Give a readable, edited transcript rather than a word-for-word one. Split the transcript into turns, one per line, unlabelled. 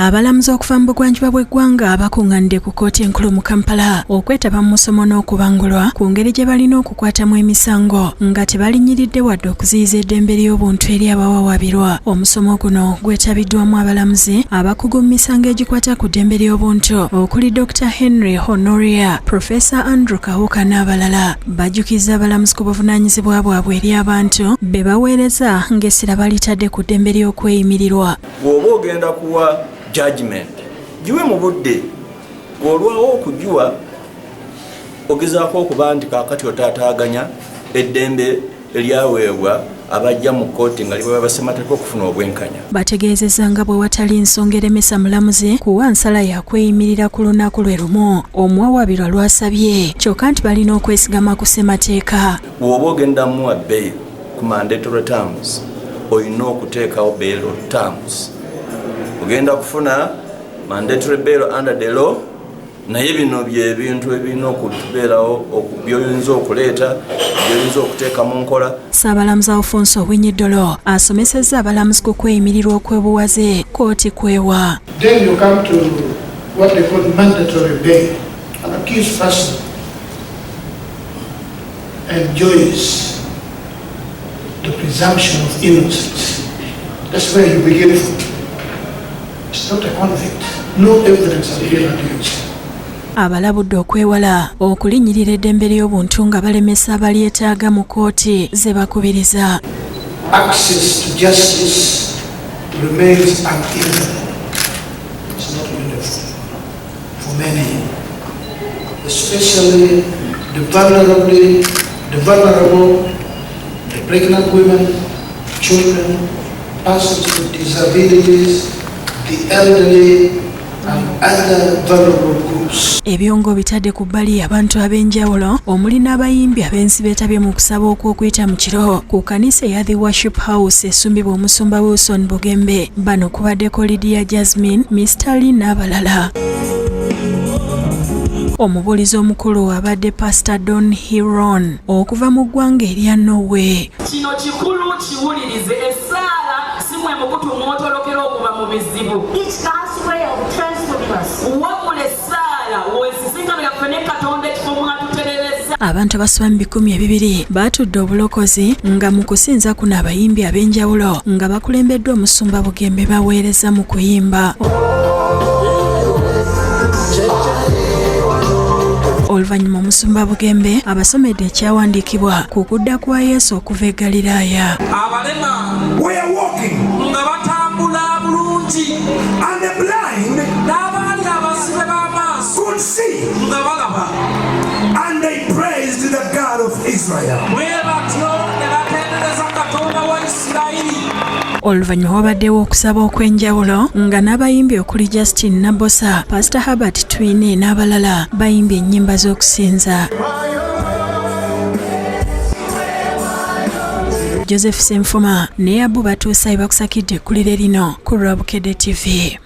Abalamuzi okuva mu bugwanjuba bw'eggwanga bakungaanidde ku kkooti enkulu mu Kampala okwetaba mu musomo n'okubangulwa ku ngeri gye balina okukwatamu emisango nga tebalinyiridde wadde okuziyiza eddembe ly'obuntu eri abawawaabirwa. Omusomo guno gwetabiddwamu abalamuzi abakugu mu misango egikwata ku ddembe ly'obuntu okuli Dr. Henry Honoria, Professor Andrew Kawuka n'abalala. Bajjukizza abalamuzi ku buvunaanyizibwa bwabwe eri abantu be baweereza ng'essira balitadde ku ddembe ly'okweyimirirwa.
Bw'oba ogenda kuwa judgment giwe mu budde, olwawo okugiwa ogezaako okuba nti kaakati otaataaganya eddembe eryaweebwa abajja mu kkooti nga libaba ssemateeka okufuna obwenkanya.
Bategeezezza nga bwe watali nsonga eremesa mulamuzi kuwa nsala yakweyimirira ku lunaku lwe lumu omuwawaabirwa lwasabye, kyokka nti balina okwesigama ku ssemateeka.
Bw'oba ogenda muwa bail ku mandatory terms olina okuteekawo bail terms. Ogenda kufuna mandatory bail under the law, naye bino bye bintu ebirina okubeerawo by'oyinza okuleeta by'oyinza okuteeka mu nkola.
Ssaabalamuzi Alfonse Owiny Dollo asomesezza abalamuzi ku kweyimirirwa okwebuwaze kkooti kwewa.
Then you come to what they call mandatory bail. An accused person enjoys the presumption of innocence. That's where you begin from. It's not a convict. No evidence has been adduced.
Abalabudde okwewala okulinnyirira eddembe ly'obuntu nga balemesa abalyetaaga mu kkooti ze bakubiriza.
Access to justice remains uneven. It's not uniform for many, especially the vulnerable, the pregnant women, children, persons with disabilities, the elderly, and other vulnerable groups.
Ebyongo bitadde ku bbali abantu ab'enjawulo omuli n'abayimbi abensi beetabye mu kusaba okw'okuyita mu kiro ku kkanisa eya The Worship House esumbibwa omusumba Wilson Bugembe. Bano kubaddeko Lydia Jasmine, Mr. Lee n'abalala. Omubuulizi omukulu abadde Pastor Don Hiron okuva mu ggwanga erya Norway.
Kino kikulu kiwulirize, essaala si mwe mukutu mwotolokera okuva mu bizibu.
Abantu abasoba mu 200 batudde obulokozi nga mu kusinza kuno abayimbi ab'enjawulo nga bakulembeddwa omusumba Bugembe baweereza mu kuyimba. Oluvannyuma omusumba Bugembe abasomedde ekyawandiikibwa ku kudda kwa Yesu okuva e Galiraaya.
Abalema nga batambula bulungi, and the blind n'abaali abasibe b'amaaso could see nga balaba, and they praised the God of Israel. Bwe batyo ne batendereza Katonda wa Isirayiri.
Oluvannyuma wabaddewo okusaba okw'enjawulo nga n'abayimbi okuli Justin Nabosa, Pastor Herbert Twine n'abalala bayimbye ennyimba z'okusinza. Joseph Senfuma ne Abu batuusa bakusakidde ekkulire lino ku Bukedde TV.